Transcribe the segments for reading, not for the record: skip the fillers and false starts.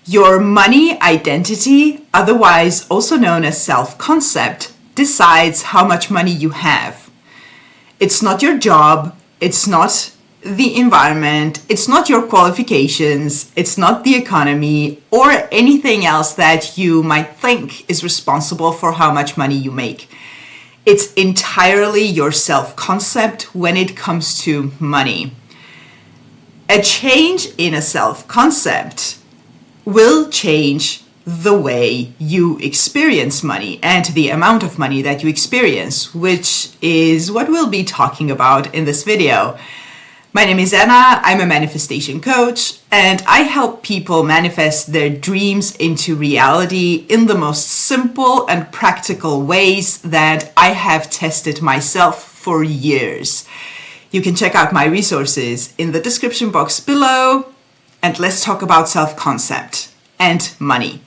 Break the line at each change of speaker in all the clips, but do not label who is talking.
Your money identity, otherwise also known as self-concept, decides how much money you have. It's not your job, it's not the environment, it's not your qualifications, it's not the economy, or anything else that you might think is responsible for how much money you make. It's entirely your self-concept when it comes to money. A change in a self-concept will change the way you experience money and the amount of money that you experience, which is what we'll be talking about in this video. My name is Anna, I'm a manifestation coach, and I help people manifest their dreams into reality in the most simple and practical ways that I have tested myself for years. You can check out my resources in the description box below, and let's talk about self-concept and money.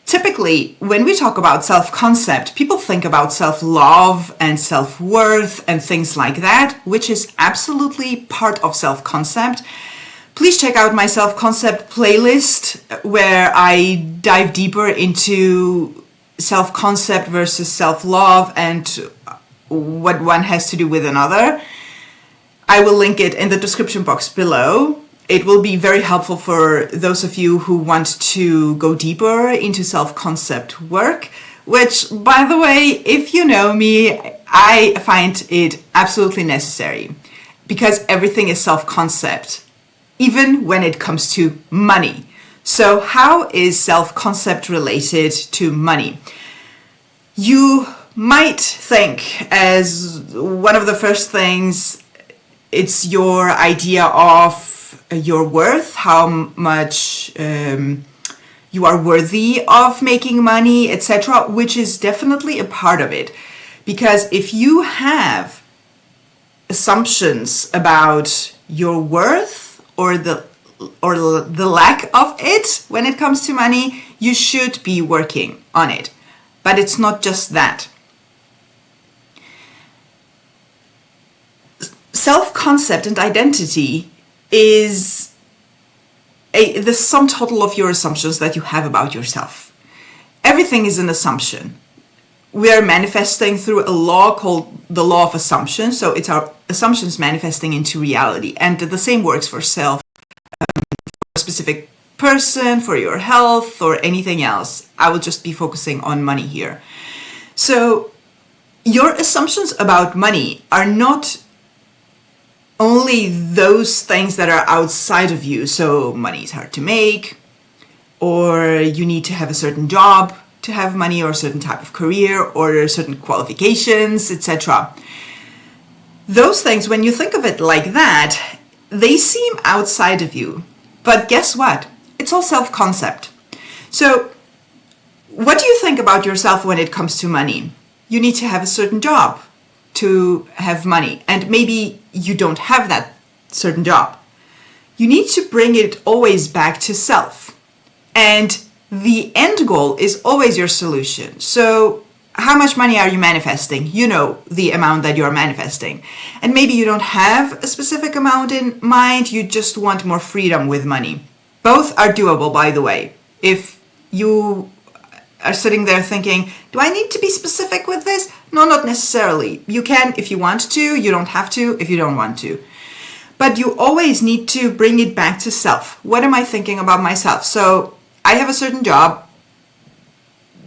Typically, when we talk about self-concept, people think about self-love and self-worth and things like that, which is absolutely part of self-concept. Please check out my self-concept playlist where I dive deeper into self-concept versus self-love and what one has to do with another. I will link it in the description box below. It will be very helpful for those of you who want to go deeper into self-concept work, which, by the way, if you know me, I find it absolutely necessary because everything is self-concept, even when it comes to money. So how is self-concept related to money? You might think as one of the first things, it's your idea of your worth, how much you are worthy of making money, etc., which is definitely a part of it. Because if you have assumptions about your worth or the lack of it when it comes to money, you should be working on it. But it's not just that. Self-concept and identity is the sum total of your assumptions that you have about yourself. Everything is an assumption. We are manifesting through a law called the law of assumption. So it's our assumptions manifesting into reality. And the same works for self, for a specific person, for your health, or anything else. I will just be focusing on money here. So your assumptions about money are not only those things that are outside of you. So money is hard to make, or you need to have a certain job to have money, or a certain type of career, or certain qualifications, etc. Those things, when you think of it like that, they seem outside of you. But guess what? It's all self-concept. So what do you think about yourself when it comes to money? You need to have a certain job to have money, and maybe you don't have that certain job. You need to bring it always back to self, and the end goal is always your solution. So how much money are you manifesting? You know the amount that you are manifesting, and maybe you don't have a specific amount in mind, you just want more freedom with money. Both are doable, by the way. If you are sitting there thinking, do I need to be specific with this? No, not necessarily. You can if you want to, you don't have to if you don't want to. But you always need to bring it back to self. What am I thinking about myself? So I have a certain job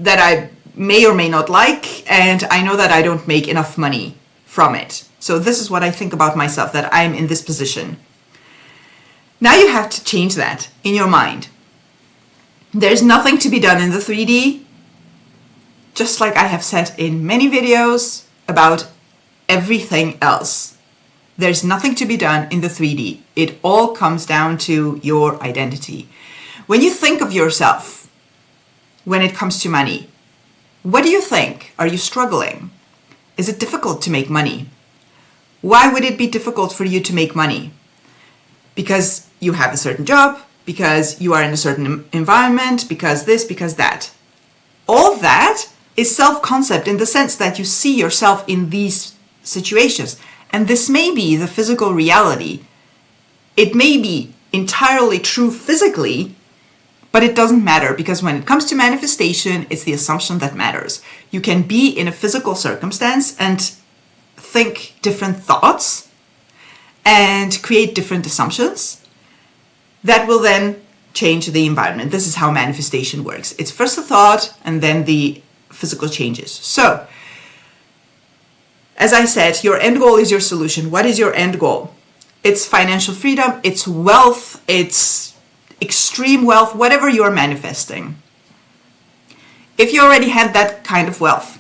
that I may or may not like, and I know that I don't make enough money from it. So this is what I think about myself, that I'm in this position. Now you have to change that in your mind. There's nothing to be done in the 3D. Just like I have said in many videos about everything else. There's nothing to be done in the 3D. It all comes down to your identity. When you think of yourself, when it comes to money, what do you think? Are you struggling? Is it difficult to make money? Why would it be difficult for you to make money? Because you have a certain job, because you are in a certain environment, because this, because that. All that is self-concept in the sense that you see yourself in these situations. And this may be the physical reality. It may be entirely true physically, But it doesn't matter, because when it comes to manifestation, it's the assumption that matters. You can be in a physical circumstance and think different thoughts and create different assumptions that will then change the environment. This is how manifestation works. It's first a thought and then the physical changes. So, as I said, your end goal is your solution. What is your end goal? It's financial freedom, it's wealth, it's extreme wealth, whatever you're manifesting. If you already had that kind of wealth,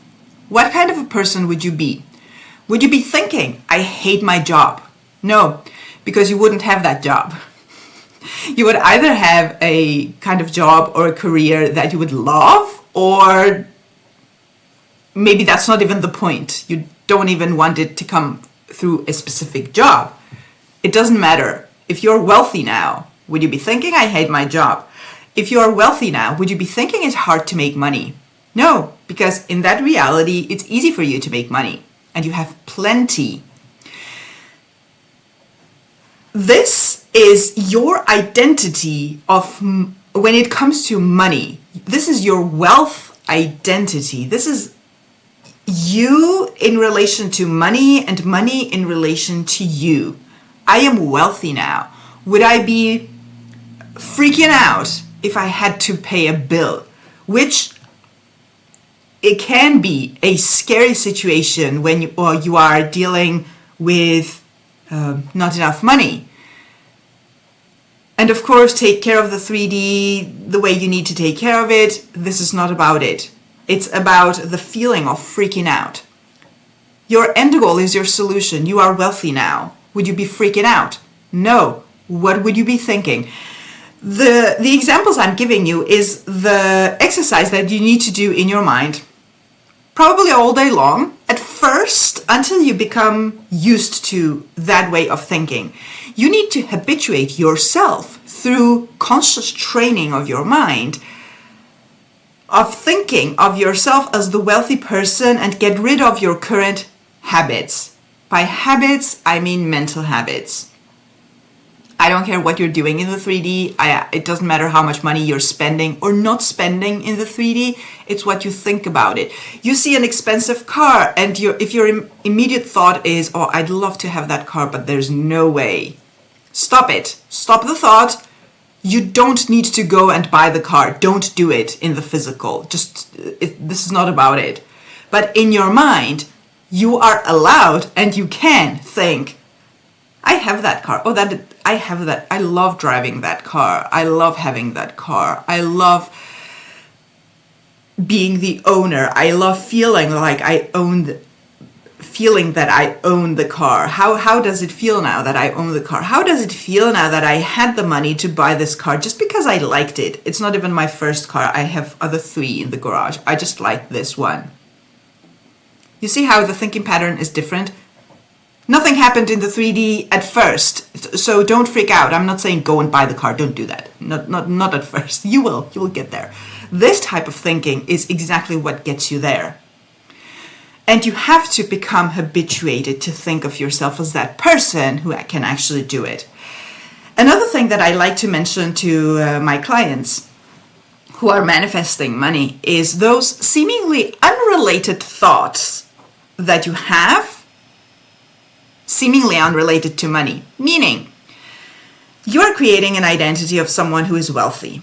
what kind of a person would you be? Would you be thinking, I hate my job? No, because you wouldn't have that job. You would either have a kind of job or a career that you would love, or maybe that's not even the point. You don't even want it to come through a specific job. It doesn't matter. If you're wealthy now, would you be thinking, I hate my job? If you're wealthy now, would you be thinking it's hard to make money? No, because in that reality, it's easy for you to make money and you have plenty. This is your identity of when it comes to money. This is your wealth identity. This is you in relation to money and money in relation to you. I am wealthy now. Would I be freaking out if I had to pay a bill? Which it can be a scary situation when you are dealing with not enough money. And of course, take care of the 3D the way you need to take care of it. This is not about it. It's about the feeling of freaking out. Your end goal is your solution. You are wealthy now. Would you be freaking out? No. What would you be thinking? The examples I'm giving you is the exercise that you need to do in your mind, probably all day long, at first, until you become used to that way of thinking. You need to habituate yourself through conscious training of your mind, of thinking of yourself as the wealthy person, and get rid of your current habits. By habits, I mean mental habits. I don't care what you're doing in the 3D. It doesn't matter how much money you're spending or not spending in the 3D. It's what you think about it. You see an expensive car and if your immediate thought is, oh, I'd love to have that car, but there's no way. Stop it. Stop the thought. You don't need to go and buy the car. Don't do it in the physical. This is not about it. But in your mind, you are allowed and you can think, I have that car. Oh, I have that. I love driving that car. I love having that car. I love being the owner. I love feeling like feeling that I own the car. How does it feel now that I own the car? How does it feel now that I had the money to buy this car just because I liked it? It's not even my first car. I have other 3 in the garage. I just like this one. You see how the thinking pattern is different? Nothing happened in the 3D at first, so don't freak out. I'm not saying go and buy the car. Don't do that. Not at first. You will get there. This type of thinking is exactly what gets you there. And you have to become habituated to think of yourself as that person who can actually do it. Another thing that I like to mention to my clients who are manifesting money is those seemingly unrelated thoughts that you have, seemingly unrelated to money. Meaning, you're creating an identity of someone who is wealthy.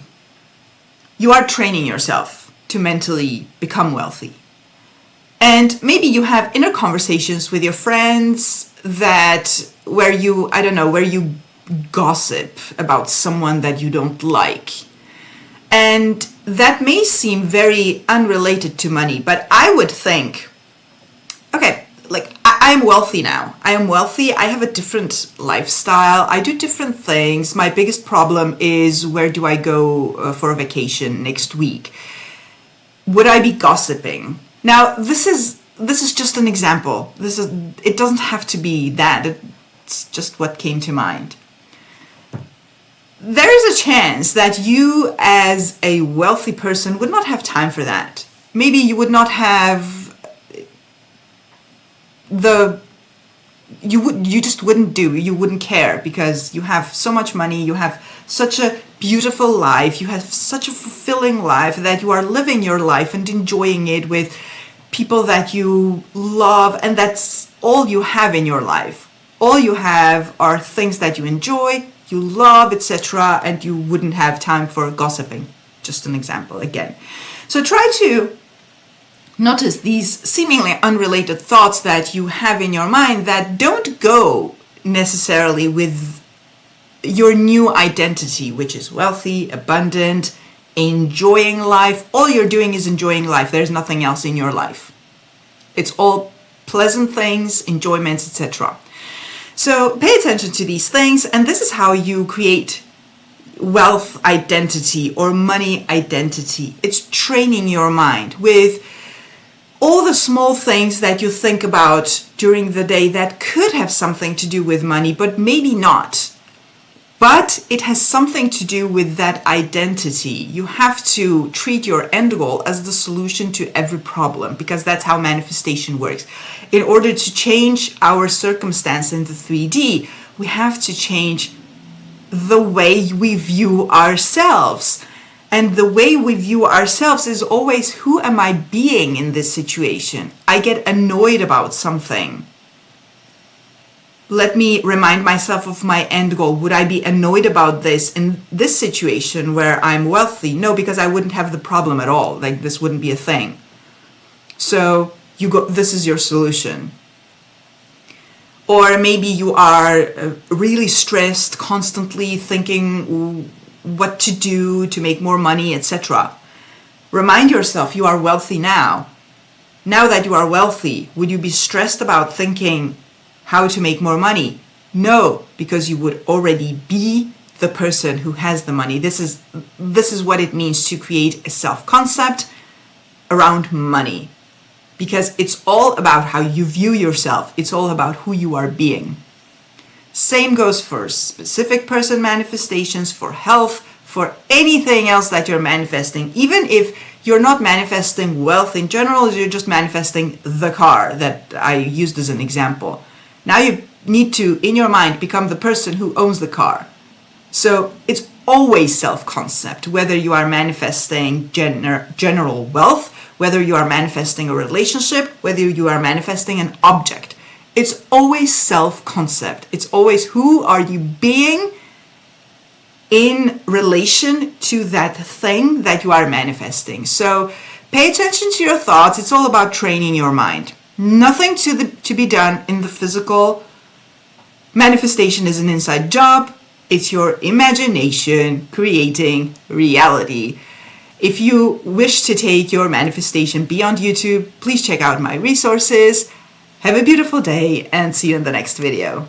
You are training yourself to mentally become wealthy. And maybe you have inner conversations with your friends where you gossip about someone that you don't like. And that may seem very unrelated to money, but I would think, okay, like I'm wealthy now. I am wealthy. I have a different lifestyle. I do different things. My biggest problem is, where do I go for a vacation next week? Would I be gossiping? Now, this is just an example. It doesn't have to be that. It's just what came to mind. There is a chance that you, as a wealthy person, would not have time for that. Maybe you would not have you wouldn't care because you have so much money, you have such a beautiful life, you have such a fulfilling life that you are living your life and enjoying it with people that you love, and that's all you have in your life. All you have are things that you enjoy, you love, etc., and you wouldn't have time for gossiping. Just an example again. So try to notice these seemingly unrelated thoughts that you have in your mind that don't go necessarily with your new identity, which is wealthy, abundant, enjoying life. All you're doing is enjoying life. There's nothing else in your life. It's all pleasant things, enjoyments, etc. So pay attention to these things, and this is how you create wealth identity or money identity. It's training your mind with all the small things that you think about during the day that could have something to do with money, but maybe not. But it has something to do with that identity. You have to treat your end goal as the solution to every problem, because that's how manifestation works. In order to change our circumstance in the 3D, we have to change the way we view ourselves. And the way we view ourselves is always, who am I being in this situation? I get annoyed about something. Let me remind myself of my end goal. Would I be annoyed about this in this situation where I'm wealthy? No, because I wouldn't have the problem at all. Like, this wouldn't be a thing. So this is your solution. Or maybe you are really stressed, constantly thinking what to do to make more money, etc. Remind yourself you are wealthy now. Now that you are wealthy, would you be stressed about thinking how to make more money? No, because you would already be the person who has the money. This is what it means to create a self-concept around money, because it's all about how you view yourself. It's all about who you are being. Same goes for specific person manifestations, for health, for anything else that you're manifesting. Even if you're not manifesting wealth in general, you're just manifesting the car that I used as an example. Now you need to, in your mind, become the person who owns the car. So it's always self-concept, whether you are manifesting general wealth, whether you are manifesting a relationship, whether you are manifesting an object. It's always self-concept. It's always, who are you being in relation to that thing that you are manifesting. So pay attention to your thoughts. It's all about training your mind. Nothing to be done in the physical. Manifestation is an inside job. It's your imagination creating reality. If you wish to take your manifestation beyond YouTube, please check out my resources. Have a beautiful day and see you in the next video.